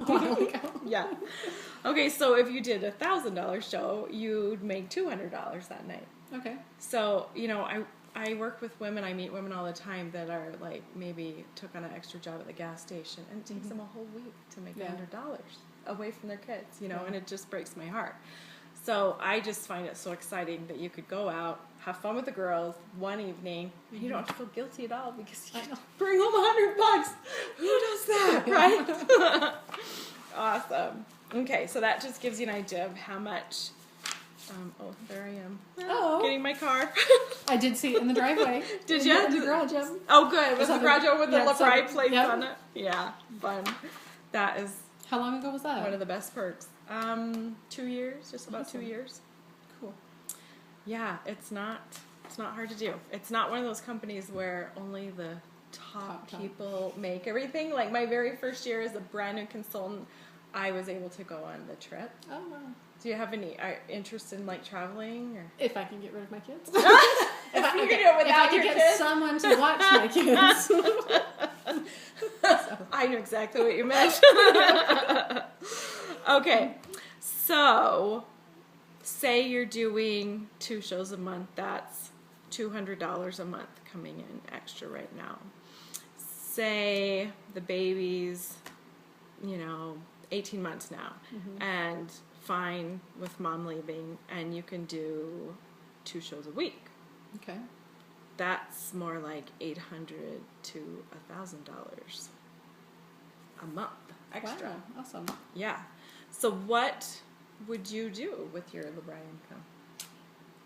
while ago. Yeah. Okay, so if you did $1,000 show, you'd make $200 that night. Okay. So, I work with women, I meet women all the time that are like maybe took on an extra job at the gas station and it takes them a whole week to make $100 away from their kids, and it just breaks my heart. So I just find it so exciting that you could go out, have fun with the girls one evening, and you don't have to feel guilty at all because you bring home $100. Who does that, right? Awesome. Okay, so that just gives you an idea of how much. There I am. Getting my car. I did see it in the driveway. Did you? In the garage, yeah. Oh, good. Was the garage over with the LaPride place yep. on it? Yeah, fun. That is. How long ago was that? One of the best perks. 2 years, just about 2 years. Cool. Yeah, it's not hard to do. It's not one of those companies where only the top people make everything. Like my very first year as a brand new consultant, I was able to go on the trip. Oh, wow. Do you have any interest in like traveling? Or? If I can get rid of my kids. If I can get someone to watch my kids. I know exactly what you meant. Okay, so say you're doing 2 shows a month. That's $200 a month coming in extra right now. Say the baby's, 18 months now, and fine with mom leaving, and you can do 2 shows a week. Okay. That's more like $800 to $1,000 a month extra. Wow, awesome. Yeah. So what would you do with your LeBron income?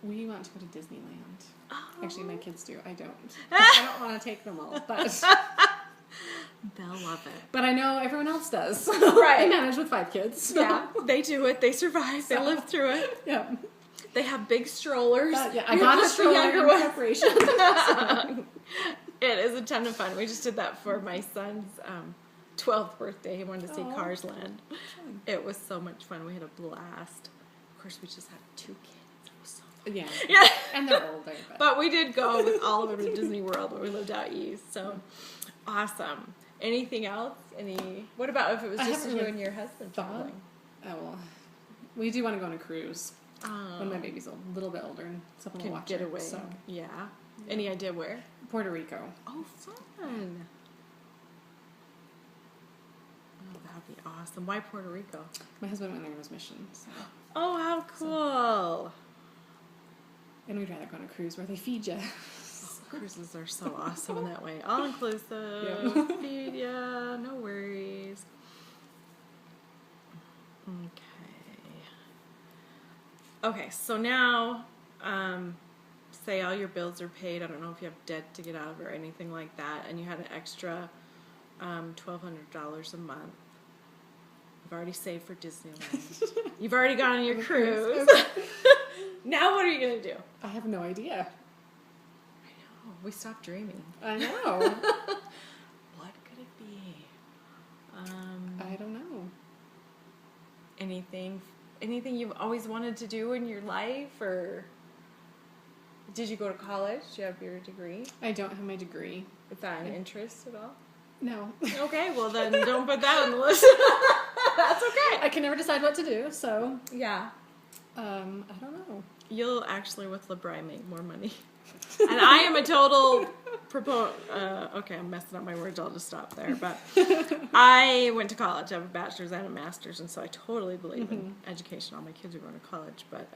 We want to go to Disneyland. Oh. Actually, my kids do. I don't. I don't want to take them all, but they'll love it. But I know everyone else does. Right. I manage with 5 kids. So. Yeah, they do it. They survive. They live through it. Yeah. They have big strollers. I got a stroller in preparation. It is a ton of fun. We just did that for my son's 12th birthday. He wanted to see Cars Land. It was so much fun. We had a blast. Of course, we just had 2 kids. It was so fun. Yeah. And they're older. But we did go with all of them to Disney World when we lived out east. So awesome. Anything else? What about if it was just you and your husband traveling? Oh, well. We do want to go on a cruise. When my baby's a little bit older and someone will watch get her, away. So. Yeah. Any idea where? Puerto Rico. Oh, fun. Oh, that would be awesome. Why Puerto Rico? My husband went there on his mission. So. Oh, how cool. And we'd rather go on a cruise where they feed you. Cruises are so awesome in that way. All inclusive. Feed ya. No worries. Okay, so now, say all your bills are paid. I don't know if you have debt to get out of it or anything like that, and you had an extra $1,200 a month. You've already saved for Disneyland. You've already gone on your cruise. Now what are you going to do? I have no idea. I know. We stopped dreaming. I know. What could it be? I don't know. Anything you've always wanted to do in your life, or did you go to college? Do you have your degree? I don't have my degree. Is that an interest at all? No. Okay, well then don't put that on the list. That's okay. I can never decide what to do, so yeah. I don't know. You'll actually with LeBron make more money. And I am a total okay, I'm messing up my words. I'll just stop there. But I went to college. I have a bachelor's and a master's, and so I totally believe in education. All my kids are going to college, but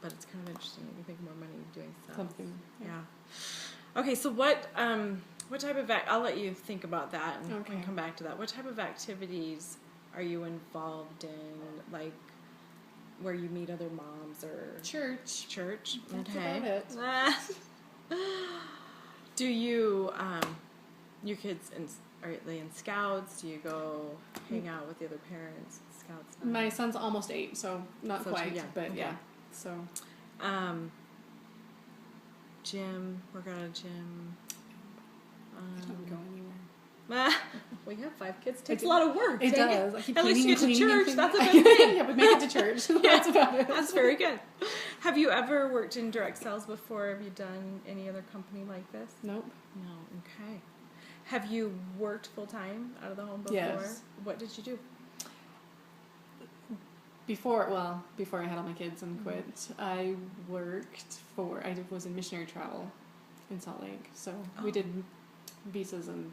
it's kind of interesting that you make more money doing something. Yeah. Okay, so what type of I'll let you think about that and come back to that. What type of activities are you involved in, like where you meet other moms or church? That's okay. About it. Do you your kids are they in Scouts? Do you go hang out with the other parents? Scouts. My son's almost 8, so not quite, but yeah. So gym. Work out at gym. I don't go anywhere. Well, you have 5 kids. It takes a lot of work. It does. I keep At least you get to church. That's a good thing. Yeah, we make it to church. That's about it. That's very good. Have you ever worked in direct sales before? Have you done any other company like this? Nope. No. Okay. Have you worked full time out of the home before? Yes. What did you do? Before I had all my kids and quit, I was in missionary travel in Salt Lake. So we did visas and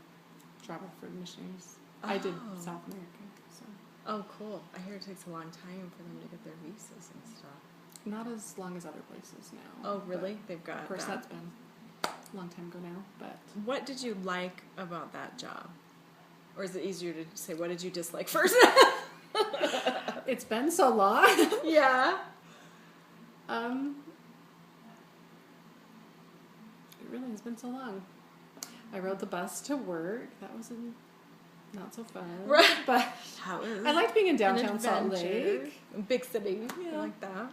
travel for the missionaries. I did South America. So Oh, cool. I hear it takes a long time for them to get their visas and stuff. not as long as other places now. Oh, really? They've got Of course, that. that's been a long time ago now. But What did you like about that job? Or is it easier to say, what did you dislike first? it's been so long. Yeah. It really has been so long. I rode the bus to work. That was not so fun. Right. But How is I liked being in an downtown Salt adventure? Lake. Big city. Yeah. I like that.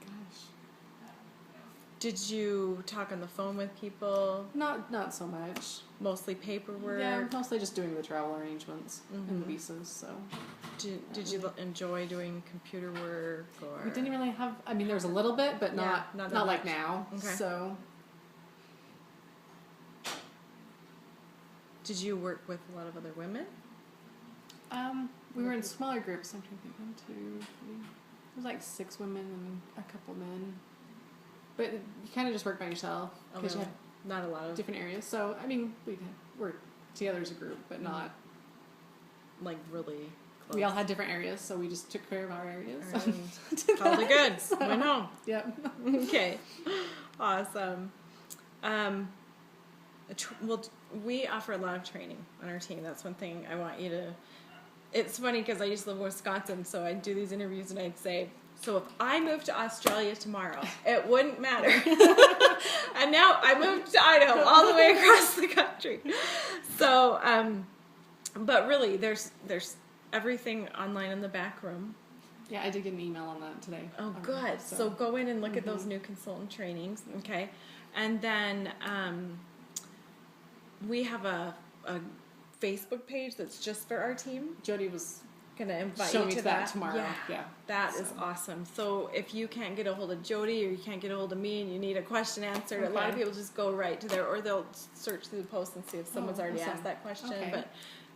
Gosh, Did you talk on the phone with people? not so much. Mostly paperwork? Yeah, mostly just doing the travel arrangements and Mhm. the visas. So Did you enjoy doing computer work? Or we didn't really have. I mean, there was a little bit, but Yeah, not that like much. now. Okay. So Did you work with a lot of other women? we were in smaller groups. I'm trying to think. 1, 2, 3. It was like 6 women and a couple men. But you kind of just work by yourself because you have Not a lot of different areas. So I mean, we worked together as a group, but not. like really close. We all had different areas, so we just took care of our areas. And called it good. So- I know. Yep. Okay. Awesome. Well, we offer a lot of training on our team. That's one thing I want you to. It's funny because I used to live in Wisconsin, so I'd do these interviews and I'd say, so if I moved to Australia tomorrow, it wouldn't matter. And now I moved to Idaho, all the way across the country. So, but really, there's everything online in the back room. Yeah, I did get an email on that today. Oh, good. So go in and look at those new consultant trainings, okay? And then we have a Facebook page that's just for our team. Jody was Gonna invite show you me to that tomorrow. Yeah. That is awesome. So if you can't get a hold of Jody or you can't get a hold of me and you need a question answered, a lot of Okay. people just go right to there, or they'll search through the post and see if someone's already awesome. asked that question. Okay. But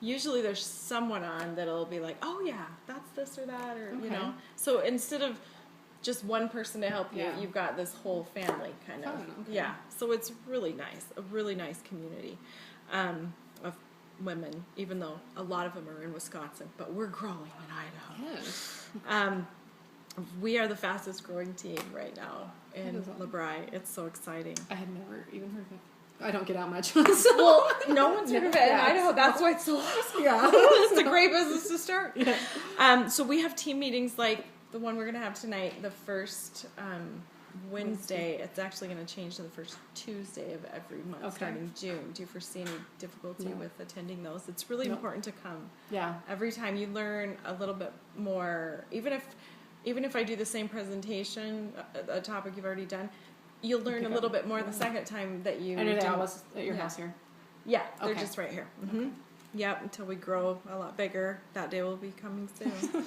usually there's someone on that'll be like, oh yeah, that's this or that, or you Okay. know. So instead of just one person to help you, Yeah. you've got this whole family kind of. Fun, okay. Yeah. So it's really nice, a really nice community of women, even though a lot of them are in Wisconsin, but we're growing in Idaho. Yes. We are the fastest growing team right now in That is awesome. LeBry. It's so exciting. I had never even heard of it. I don't get out much. Well, no one's heard of it in Yeah. Idaho. That's why it's so awesome. Yeah. It's a great business to start. Yeah. So we have team meetings like the one we're going to have tonight, the first Wednesday. It's actually going to change to the first Tuesday of every month Okay. starting June. Do you foresee any difficulty No. with attending those? It's really No. important to come. Yeah. Every time you learn a little bit more, even if I do the same presentation, a topic you've already done, you'll learn a pick little up. bit more the second time that you I know do. that was at your Yeah. house here. Yeah, they're Okay. just right here. Mm-hmm. Yep, until we grow a lot bigger. That day will be coming soon.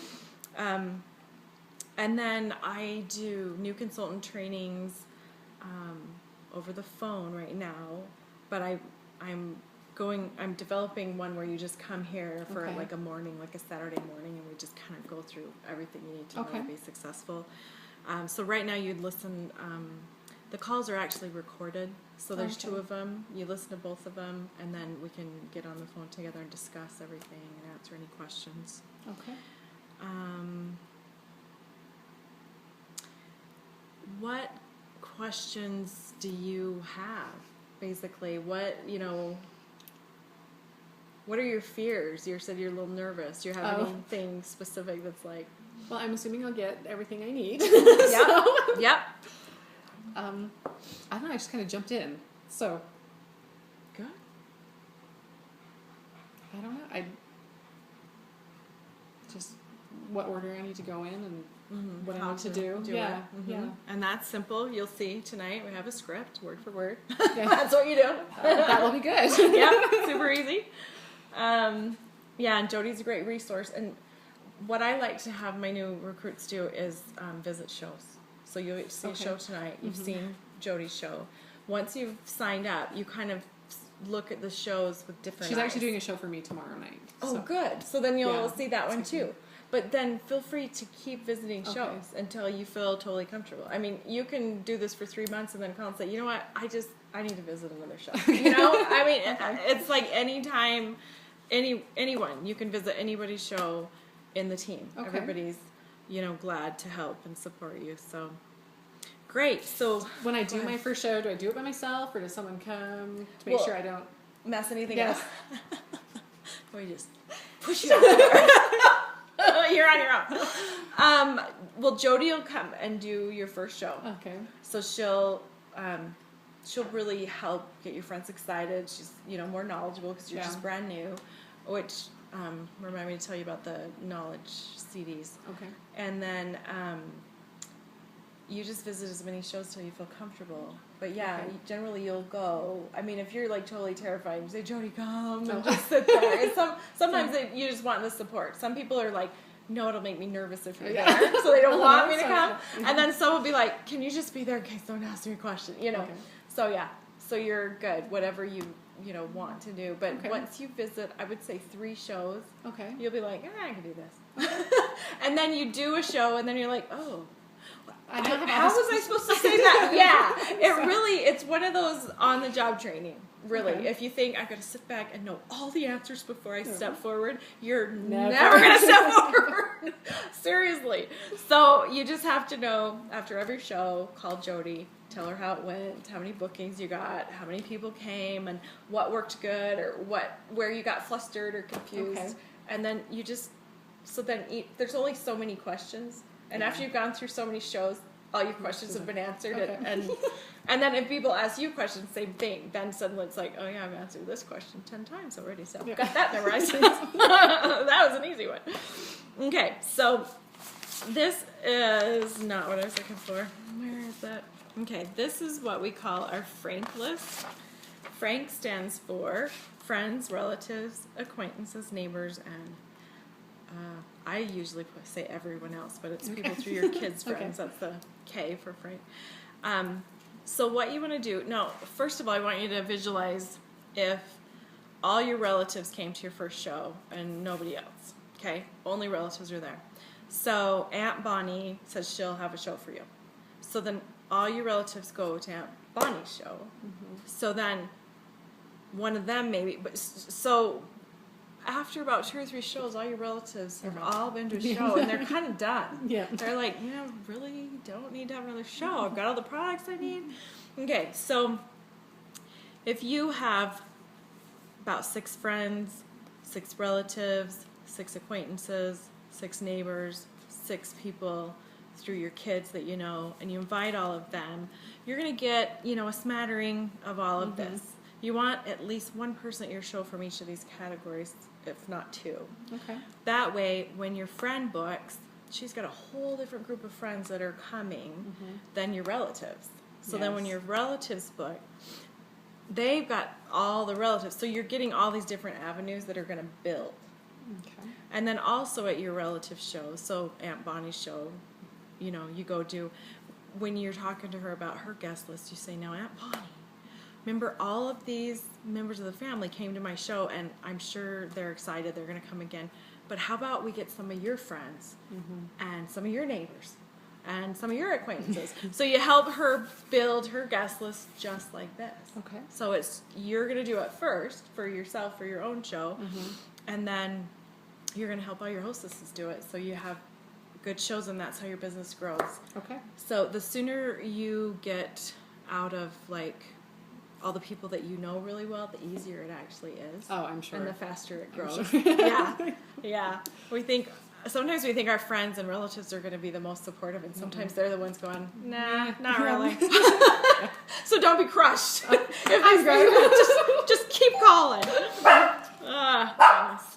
And then I do new consultant trainings over the phone right now, but I'm developing one where you just come here for Okay. like a morning, like a Saturday morning, and we just kind of go through everything you need to know Okay. to be successful. So right now you'd listen. The calls are actually recorded, so there's Okay. two of them. You listen to both of them, and then we can get on the phone together and discuss everything and answer any questions. Okay. What questions do you have? Basically, what are your fears? You said you're a little nervous. Do you have Oh. anything specific that's like, Well, I'm assuming I'll get everything I need. yep, yep, I don't know. I just kind of jumped in. So good. I don't know. I just what order I need to go in and what I How need to do. Yeah. it. Mhm. Yeah. And that's simple. You'll see tonight. We have a script, word for word. Yeah. That's what you do. That will be good. Yeah, super easy. Yeah, and Jody's a great resource. And what I like to have my new recruits do is visit shows. So you'll see a Okay. show tonight. You've seen Jody's show. Once you've signed up, you kind of look at the shows with different She's eyes. actually doing a show for me tomorrow night. Oh, so. good. So then you'll Yeah, see that one that's good. too. But then feel free to keep visiting Okay. shows until you feel totally comfortable. I mean, you can do this for 3 months and then call and say, you know what, I need to visit another show. You know, I mean, it's like anytime, anyone, you can visit anybody's show in the team. Okay. Everybody's, glad to help and support you. So great. So When I do my first show, do I do it by myself, or does someone come to make Well, sure I don't? mess anything Yes. up. Or you just push it out there. You're on your own. Well, Jody will come and do your first show. Okay. So she'll really help get your friends excited. She's more knowledgeable because you're Yeah. just brand new. Which remind me to tell you about the knowledge CDs. Okay. And then you just visit as many shows till you feel comfortable. But yeah, Okay. generally you'll go. I mean, if you're like totally terrified, you say, Jody, come and Oh. just sit there. And sometimes you just want the support. Some people are like, no, it'll make me nervous if you're Yeah. there, so they don't want me to So- come. And then some will be like, can you just be there in case someone asks me a question? Okay. So yeah, so you're good, whatever you want to do. But Okay. once you visit, I would say 3 shows, Okay. you'll be like, I can do this. And then you do a show, and then you're like, oh, I don't have how all was I this- supposed to say that? Yeah, it's one of those on the job training. Really, Okay. if you think I got to sit back and know all the answers before I step forward, you're Never. never going to step forward. Seriously. So you just have to know after every show, call Jody, tell her how it went, how many bookings you got, how many people came, and what worked good or where you got flustered or confused. Okay. And then you just there's only so many questions, and after you've gone through so many shows, all your questions have been answered. Okay. And then if people ask you questions, same thing. Then suddenly it's like, oh yeah, I've answered this question 10 times already, so Yeah. got that memorized. That was an easy one. Okay, so this is not what I was looking for. Where is it? Okay, this is what we call our Frank list. Frank stands for friends, relatives, acquaintances, neighbors, and I usually say everyone else, but it's people through your kids' friends. Okay. That's the K for Frank. So what you want to do, first of all, I want you to visualize if all your relatives came to your first show and nobody else, okay? Only relatives are there. So Aunt Bonnie says she'll have a show for you. So then all your relatives go to Aunt Bonnie's show. Mm-hmm. So then one of them maybe, so after about 2 or 3 shows, all your relatives have all been to a show, and they're kind of done. Yeah. They're like, really don't need to have another show. I've got all the products I need. Okay, so if you have about 6 friends, 6 relatives, 6 acquaintances, 6 neighbors, 6 people through your kids that you know, and you invite all of them, you're going to get, a smattering of all of this. You want at least one person at your show from each of these categories, if not 2. Okay. That way, when your friend books, she's got a whole different group of friends that are coming than your relatives. So then when Yes. your relatives book, they've got all the relatives. So you're getting all these different avenues that are going to build. Okay. And then also at your relative show, so Aunt Bonnie's show, you go do, when you're talking to her about her guest list, you say, now Aunt Bonnie, remember all of these members of the family came to my show, and I'm sure they're excited, they're going to come again. But how about we get some of your friends and some of your neighbors and some of your acquaintances? So you help her build her guest list just like this. Okay. So you're going to do it first for yourself, for your own show, and then you're going to help all your hostesses do it. So you have good shows, and that's how your business grows. Okay. So the sooner you get out of all the people that you know really well, the easier it actually is. Oh, I'm sure. And the faster it I'm grows. sure. Yeah. Sometimes we think our friends and relatives are going to be the most supportive, and sometimes they're the ones going, nah, not really. So don't be crushed. If I'm great. just keep calling. Goodness.